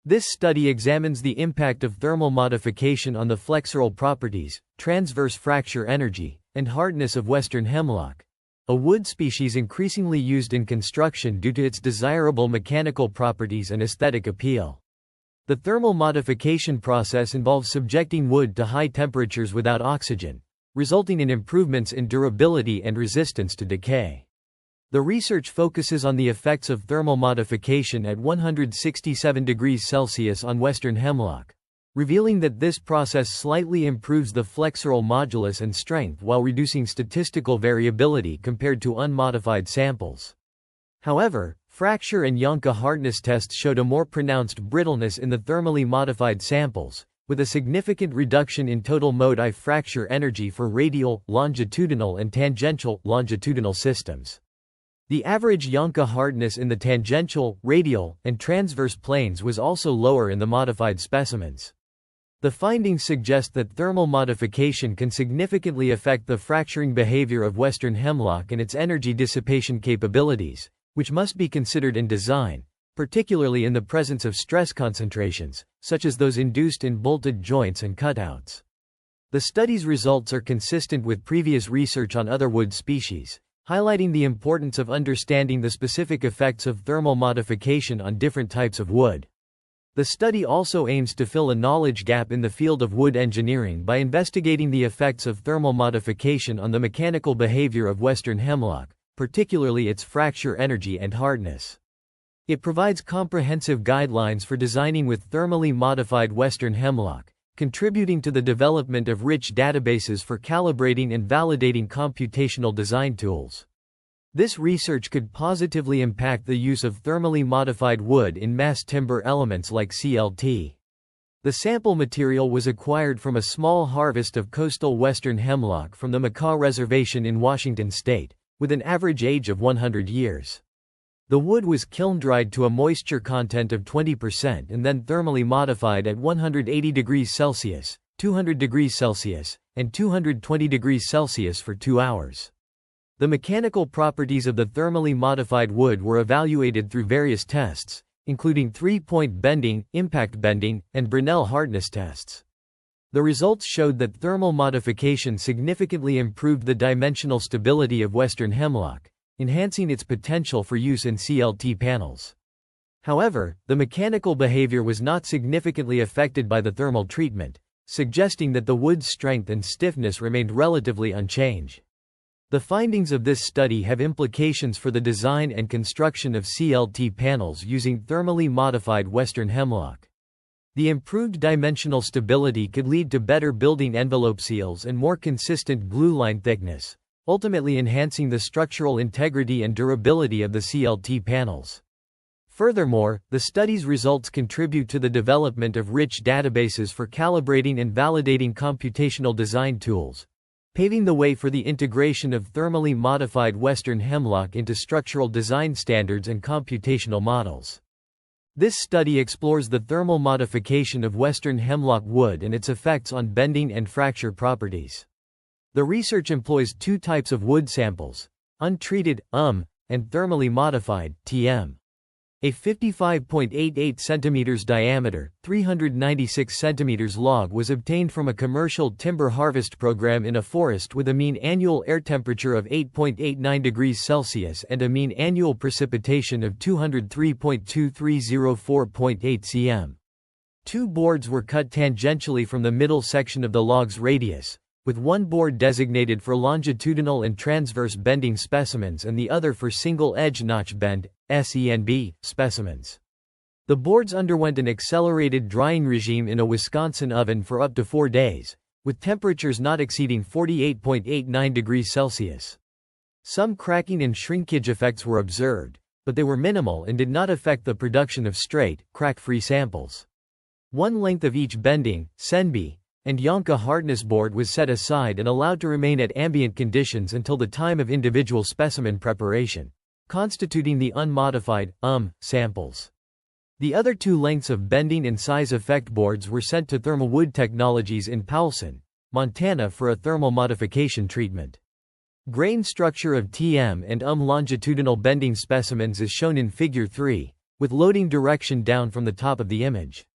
This study examines the impact of thermal modification on the flexural properties, transverse fracture energy, and hardness of western hemlock, a wood species increasingly used in construction due to its desirable mechanical properties and aesthetic appeal. The thermal modification process involves subjecting wood to high temperatures without oxygen, resulting in improvements in durability and resistance to decay. The research focuses on the effects of thermal modification at 167 degrees Celsius on western hemlock, revealing that this process slightly improves the flexural modulus and strength while reducing statistical variability compared to unmodified samples. However, fracture and Janka hardness tests showed a more pronounced brittleness in the thermally modified samples, with a significant reduction in total modi fracture energy for radial, longitudinal and tangential, longitudinal systems. The average Janka hardness in the tangential, radial, and transverse planes was also lower in the modified specimens. The findings suggest that thermal modification can significantly affect the fracturing behavior of western hemlock and its energy dissipation capabilities, which must be considered in design, particularly in the presence of stress concentrations, such as those induced in bolted joints and cutouts. The study's results are consistent with previous research on other wood species, highlighting the importance of understanding the specific effects of thermal modification on different types of wood. The study also aims to fill a knowledge gap in the field of wood engineering by investigating the effects of thermal modification on the mechanical behavior of western hemlock, particularly its fracture energy and hardness. It provides comprehensive guidelines for designing with thermally modified western hemlock, contributing to the development of rich databases for calibrating and validating computational design tools. This research could positively impact the use of thermally modified wood in mass timber elements like CLT. The sample material was acquired from a small harvest of coastal western hemlock from the Macaw Reservation in Washington state, with an average age of 100 years. The wood was kiln-dried to a moisture content of 20% and then thermally modified at 180 degrees Celsius, 200 degrees Celsius, and 220 degrees Celsius for 2 hours. The mechanical properties of the thermally modified wood were evaluated through various tests, including 3-point bending, impact bending, and Brinell hardness tests. The results showed that thermal modification significantly improved the dimensional stability of western hemlock, enhancing its potential for use in CLT panels. However, the mechanical behavior was not significantly affected by the thermal treatment, suggesting that the wood's strength and stiffness remained relatively unchanged. The findings of this study have implications for the design and construction of CLT panels using thermally modified western hemlock. The improved dimensional stability could lead to better building envelope seals and more consistent glue line thickness, ultimately enhancing the structural integrity and durability of the CLT panels. Furthermore, the study's results contribute to the development of rich databases for calibrating and validating computational design tools, paving the way for the integration of thermally modified western hemlock into structural design standards and computational models. This study explores the thermal modification of western hemlock wood and its effects on bending and fracture properties. The research employs 2 types of wood samples: untreated, and thermally modified, TM. A 55.88 cm diameter, 396 cm log was obtained from a commercial timber harvest program in a forest with a mean annual air temperature of 8.89 degrees Celsius and a mean annual precipitation of 203.2304.8 cm. 2 boards were cut tangentially from the middle section of the log's radius, with one board designated for longitudinal and transverse bending specimens and the other for single-edge notch bend, SENB, specimens. The boards underwent an accelerated drying regime in a Wisconsin oven for up to 4 days, with temperatures not exceeding 48.89 degrees Celsius. Some cracking and shrinkage effects were observed, but they were minimal and did not affect the production of straight, crack-free samples. One length of each bending, SENB, and Janka hardness board was set aside and allowed to remain at ambient conditions until the time of individual specimen preparation, constituting the unmodified, samples. The other 2 lengths of bending and size effect boards were sent to Thermal Wood Technologies in Poulin, Montana for a thermal modification treatment. Grain structure of TM and longitudinal bending specimens is shown in Figure 3, with loading direction down from the top of the image.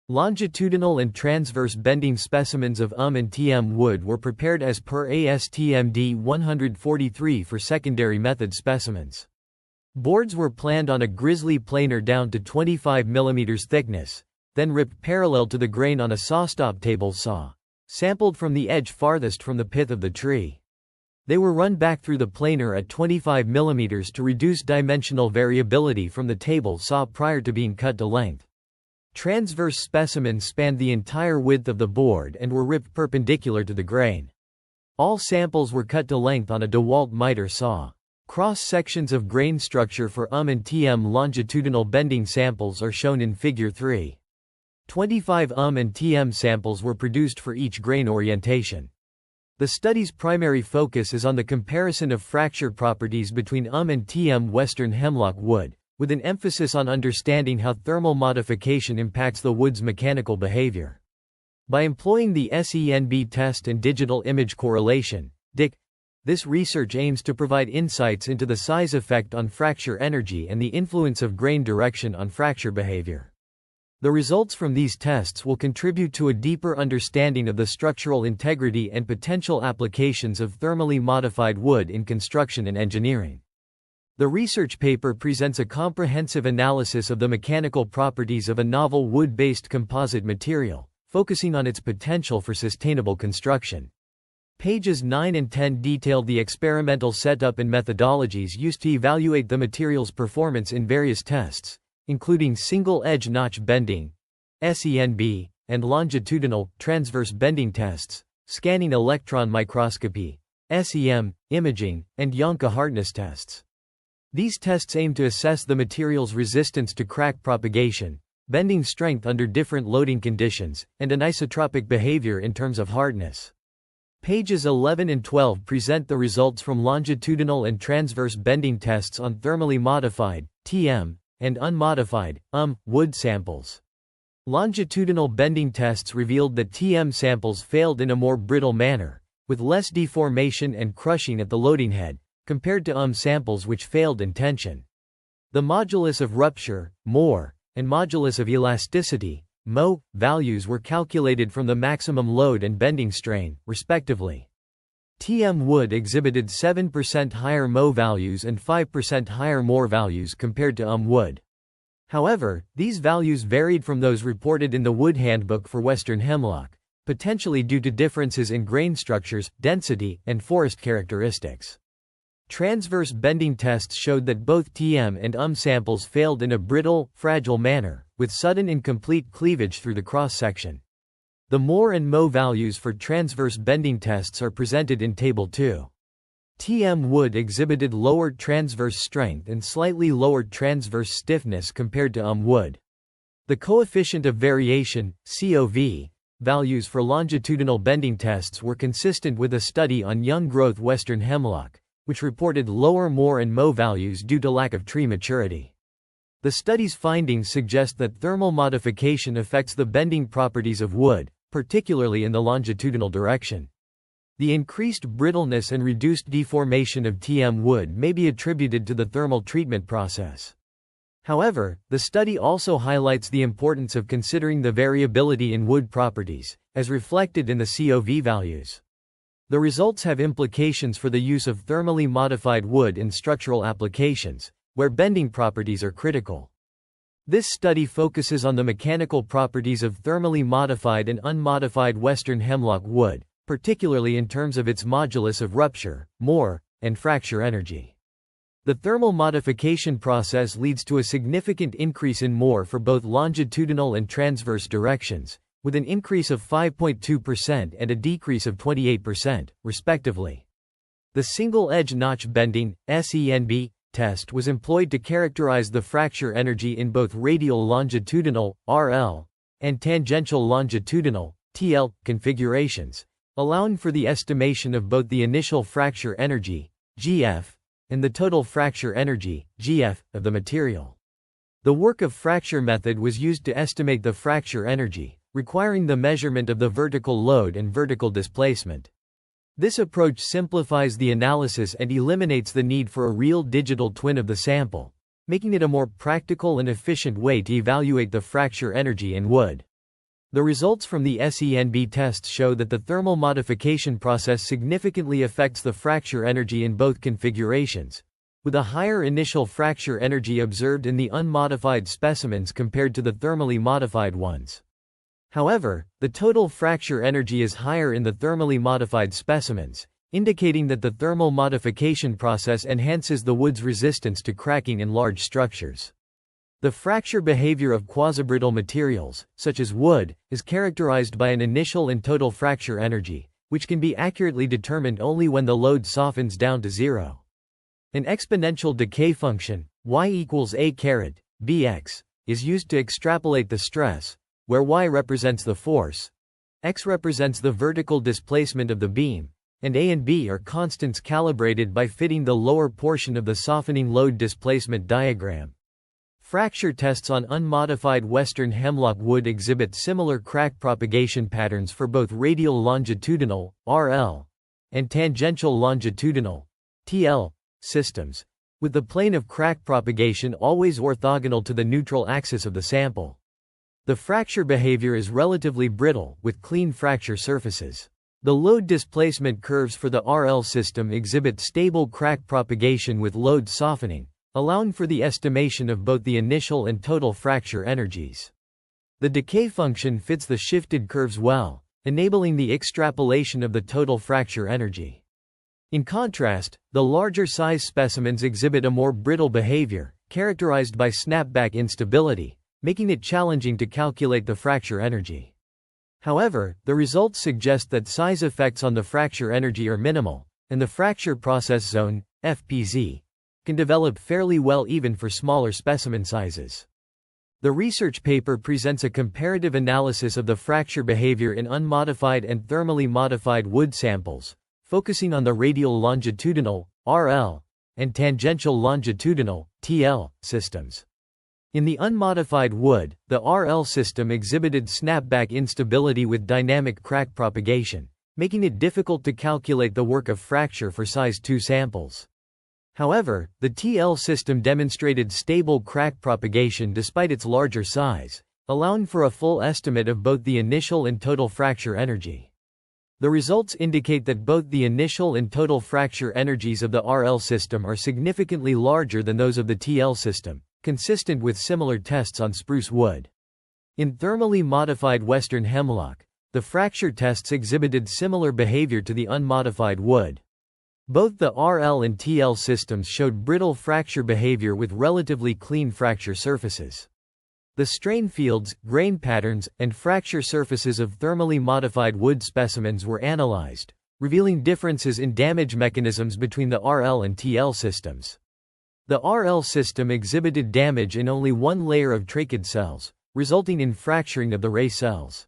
Longitudinal and transverse bending specimens of and TM wood were prepared as per ASTM D143 for secondary method specimens. Boards were planned on a grizzly planer down to 25 mm thickness, then ripped parallel to the grain on a sawstop table saw, sampled from the edge farthest from the pith of the tree. They were run back through the planer at 25 mm to reduce dimensional variability from the table saw prior to being cut to length. Transverse specimens spanned the entire width of the board and were ripped perpendicular to the grain. All samples were cut to length on a DeWalt miter saw. Cross-sections of grain structure for and TM longitudinal bending samples are shown in Figure 3. 25 and TM samples were produced for each grain orientation. The study's primary focus is on the comparison of fracture properties between and TM Western Hemlock wood, with an emphasis on understanding how thermal modification impacts the wood's mechanical behavior. By employing the SENB test and digital image correlation, DIC, this research aims to provide insights into the size effect on fracture energy and the influence of grain direction on fracture behavior. The results from these tests will contribute to a deeper understanding of the structural integrity and potential applications of thermally modified wood in construction and engineering. The research paper presents a comprehensive analysis of the mechanical properties of a novel wood-based composite material, focusing on its potential for sustainable construction. Pages 9 and 10 detail the experimental setup and methodologies used to evaluate the material's performance in various tests, including single-edge notch bending, SENB, and longitudinal, transverse bending tests, scanning electron microscopy, SEM, imaging, and Janka hardness tests. These tests aim to assess the material's resistance to crack propagation, bending strength under different loading conditions, and anisotropic behavior in terms of hardness. Pages 11 and 12 present the results from longitudinal and transverse bending tests on thermally modified, TM, and unmodified, wood samples. Longitudinal bending tests revealed that TM samples failed in a more brittle manner, with less deformation and crushing at the loading head, compared to samples which failed in tension. The modulus of rupture, MOR, and modulus of elasticity, MO, values were calculated from the maximum load and bending strain, respectively. TM wood exhibited 7% higher MO values and 5% higher MOR values compared to wood. However, these values varied from those reported in the Wood Handbook for Western Hemlock, potentially due to differences in grain structures, density, and forest characteristics. Transverse bending tests showed that both TM and samples failed in a brittle, fragile manner, with sudden and complete cleavage through the cross-section. The MOR and MO values for transverse bending tests are presented in Table 2. TM wood exhibited lowered transverse strength and slightly lowered transverse stiffness compared to wood. The coefficient of variation, COV, values for longitudinal bending tests were consistent with a study on young-growth Western Hemlock, which reported lower MOR and MO values due to lack of tree maturity. The study's findings suggest that thermal modification affects the bending properties of wood, particularly in the longitudinal direction. The increased brittleness and reduced deformation of TM wood may be attributed to the thermal treatment process. However, the study also highlights the importance of considering the variability in wood properties, as reflected in the COV values. The results have implications for the use of thermally modified wood in structural applications, where bending properties are critical. This study focuses on the mechanical properties of thermally modified and unmodified Western Hemlock wood, particularly in terms of its modulus of rupture, MOR, and fracture energy. The thermal modification process leads to a significant increase in MOR for both longitudinal and transverse directions, with an increase of 5.2% and a decrease of 28%, respectively. The single-edge notch bending, SENB, test was employed to characterize the fracture energy in both radial-longitudinal, RL, and tangential-longitudinal, TL, configurations, allowing for the estimation of both the initial fracture energy, GF, and the total fracture energy, GF, of the material. The work of fracture method was used to estimate the fracture energy, requiring the measurement of the vertical load and vertical displacement. This approach simplifies the analysis and eliminates the need for a real digital twin of the sample, making it a more practical and efficient way to evaluate the fracture energy in wood. The results from the SENB tests show that the thermal modification process significantly affects the fracture energy in both configurations, with a higher initial fracture energy observed in the unmodified specimens compared to the thermally modified ones. However, the total fracture energy is higher in the thermally modified specimens, indicating that the thermal modification process enhances the wood's resistance to cracking in large structures. The fracture behavior of quasibrittle materials, such as wood, is characterized by an initial and total fracture energy, which can be accurately determined only when the load softens down to zero. An exponential decay function, y equals a caret bx, is used to extrapolate the stress, where y represents the force, x represents the vertical displacement of the beam, and a and b are constants calibrated by fitting the lower portion of the softening load displacement diagram. Fracture tests on unmodified Western hemlock wood exhibit similar crack propagation patterns for both radial-longitudinal (RL) and tangential-longitudinal (TL) systems, with the plane of crack propagation always orthogonal to the neutral axis of the sample. The fracture behavior is relatively brittle, with clean fracture surfaces. The load displacement curves for the RL system exhibit stable crack propagation with load softening, allowing for the estimation of both the initial and total fracture energies. The decay function fits the shifted curves well, enabling the extrapolation of the total fracture energy. In contrast, the larger size specimens exhibit a more brittle behavior, characterized by snapback instability, making it challenging to calculate the fracture energy. However, the results suggest that size effects on the fracture energy are minimal, and the fracture process zone, FPZ, can develop fairly well even for smaller specimen sizes. The research paper presents a comparative analysis of the fracture behavior in unmodified and thermally modified wood samples, focusing on the radial-longitudinal (RL) and tangential-longitudinal (TL) systems. In the unmodified wood, the RL system exhibited snapback instability with dynamic crack propagation, making it difficult to calculate the work of fracture for size 2 samples. However, the TL system demonstrated stable crack propagation despite its larger size, allowing for a full estimate of both the initial and total fracture energy. The results indicate that both the initial and total fracture energies of the RL system are significantly larger than those of the TL system, consistent with similar tests on spruce wood. In thermally modified Western hemlock, the fracture tests exhibited similar behavior to the unmodified wood. Both the RL and TL systems showed brittle fracture behavior with relatively clean fracture surfaces. The strain fields, grain patterns, and fracture surfaces of thermally modified wood specimens were analyzed, revealing differences in damage mechanisms between the RL and TL systems. The RL system exhibited damage in only one layer of trachid cells, resulting in fracturing of the ray cells.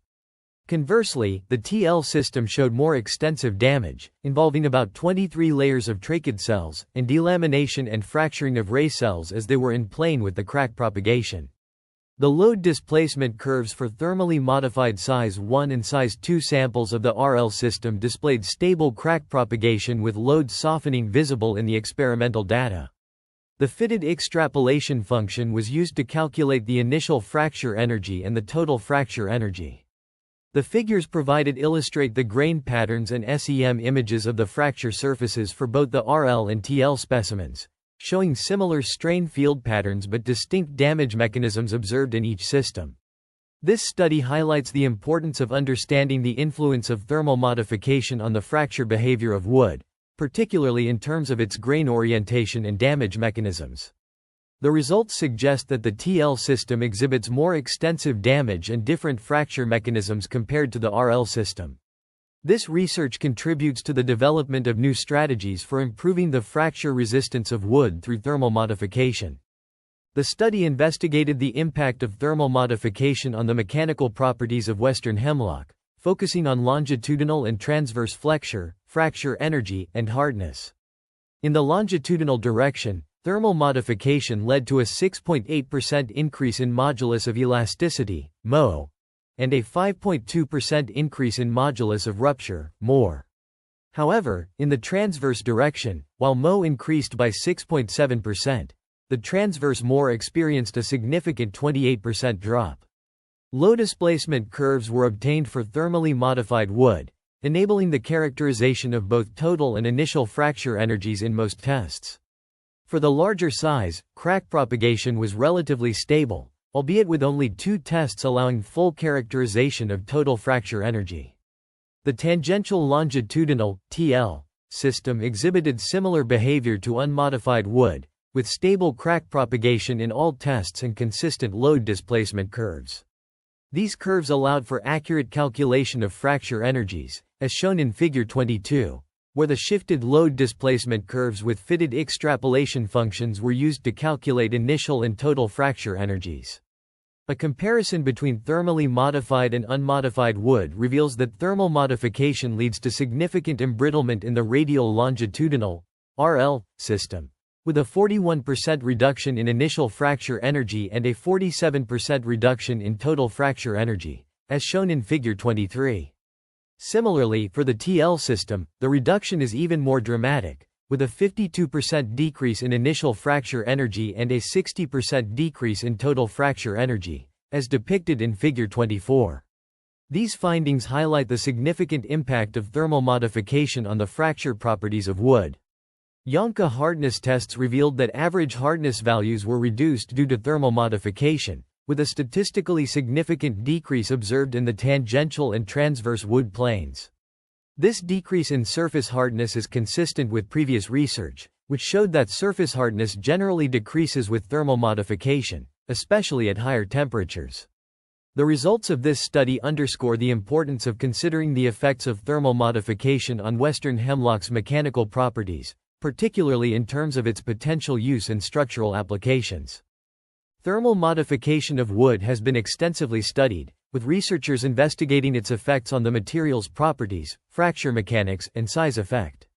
Conversely, the TL system showed more extensive damage, involving about 23 layers of trachid cells, and delamination and fracturing of ray cells as they were in plane with the crack propagation. The load displacement curves for thermally modified size 1 and size 2 samples of the RL system displayed stable crack propagation with load softening visible in the experimental data. The fitted extrapolation function was used to calculate the initial fracture energy and the total fracture energy. The figures provided illustrate the grain patterns and SEM images of the fracture surfaces for both the RL and TL specimens, showing similar strain field patterns but distinct damage mechanisms observed in each system. This study highlights the importance of understanding the influence of thermal modification on the fracture behavior of wood, particularly in terms of its grain orientation and damage mechanisms. The results suggest that the TL system exhibits more extensive damage and different fracture mechanisms compared to the RL system. This research contributes to the development of new strategies for improving the fracture resistance of wood through thermal modification. The study investigated the impact of thermal modification on the mechanical properties of Western hemlock, focusing on longitudinal and transverse flexure, fracture energy, and hardness. In the longitudinal direction, thermal modification led to a 6.8% increase in modulus of elasticity, Mo, and a 5.2% increase in modulus of rupture, Mor. However, in the transverse direction, while Mo increased by 6.7%, The transverse more experienced a significant 28% drop. Low displacement curves were obtained for thermally modified wood, enabling the characterization of both total and initial fracture energies in most tests. For the larger size, crack propagation was relatively stable, albeit with only 2 tests allowing full characterization of total fracture energy. The tangential-longitudinal (TL) system exhibited similar behavior to unmodified wood, with stable crack propagation in all tests and consistent load displacement curves. These curves allowed for accurate calculation of fracture energies, as shown in Figure 22, where the shifted load displacement curves with fitted extrapolation functions were used to calculate initial and total fracture energies. A comparison between thermally modified and unmodified wood reveals that thermal modification leads to significant embrittlement in the radial-longitudinal (RL) system, with a 41% reduction in initial fracture energy and a 47% reduction in total fracture energy, as shown in Figure 23. Similarly, for the TL system, the reduction is even more dramatic, with a 52% decrease in initial fracture energy and a 60% decrease in total fracture energy, as depicted in Figure 24. These findings highlight the significant impact of thermal modification on the fracture properties of wood. Janka hardness tests revealed that average hardness values were reduced due to thermal modification, with a statistically significant decrease observed in the tangential and transverse wood planes. This decrease in surface hardness is consistent with previous research, which showed that surface hardness generally decreases with thermal modification, especially at higher temperatures. The results of this study underscore the importance of considering the effects of thermal modification on Western hemlock's mechanical properties, particularly in terms of its potential use in structural applications. Thermal modification of wood has been extensively studied, with researchers investigating its effects on the material's properties, fracture mechanics, and size effect.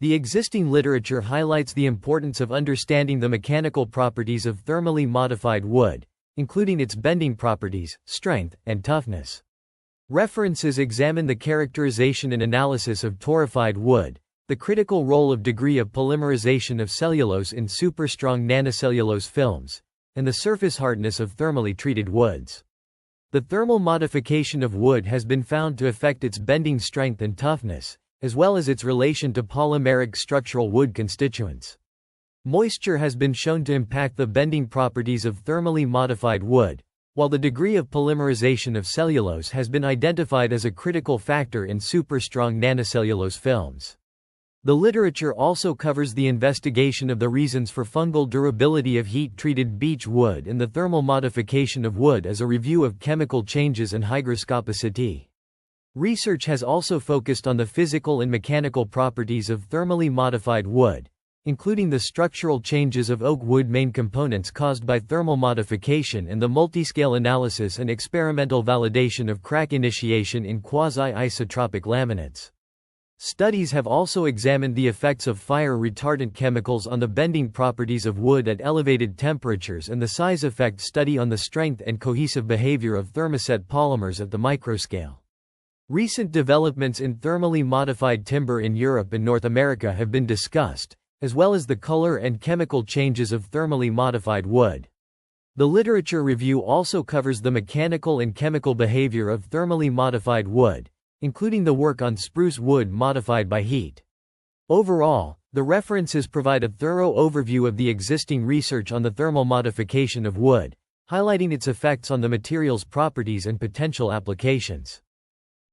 The existing literature highlights the importance of understanding the mechanical properties of thermally modified wood, including its bending properties, strength, and toughness. References examine the characterization and analysis of torrefied wood, the critical role of degree of polymerization of cellulose in superstrong nanocellulose films, and the surface hardness of thermally treated woods. The thermal modification of wood has been found to affect its bending strength and toughness, as well as its relation to polymeric structural wood constituents. Moisture has been shown to impact the bending properties of thermally modified wood, while the degree of polymerization of cellulose has been identified as a critical factor in superstrong nanocellulose films. The literature also covers the investigation of the reasons for fungal durability of heat-treated beech wood and the thermal modification of wood as a review of chemical changes and hygroscopicity. Research has also focused on the physical and mechanical properties of thermally modified wood, including the structural changes of oak wood main components caused by thermal modification and the multiscale analysis and experimental validation of crack initiation in quasi-isotropic laminates. Studies have also examined the effects of fire-retardant chemicals on the bending properties of wood at elevated temperatures and the size effect study on the strength and cohesive behavior of thermoset polymers at the microscale. Recent developments in thermally modified timber in Europe and North America have been discussed, as well as the color and chemical changes of thermally modified wood. The literature review also covers the mechanical and chemical behavior of thermally modified wood, including the work on spruce wood modified by heat. Overall, the references provide a thorough overview of the existing research on the thermal modification of wood, highlighting its effects on the material's properties and potential applications.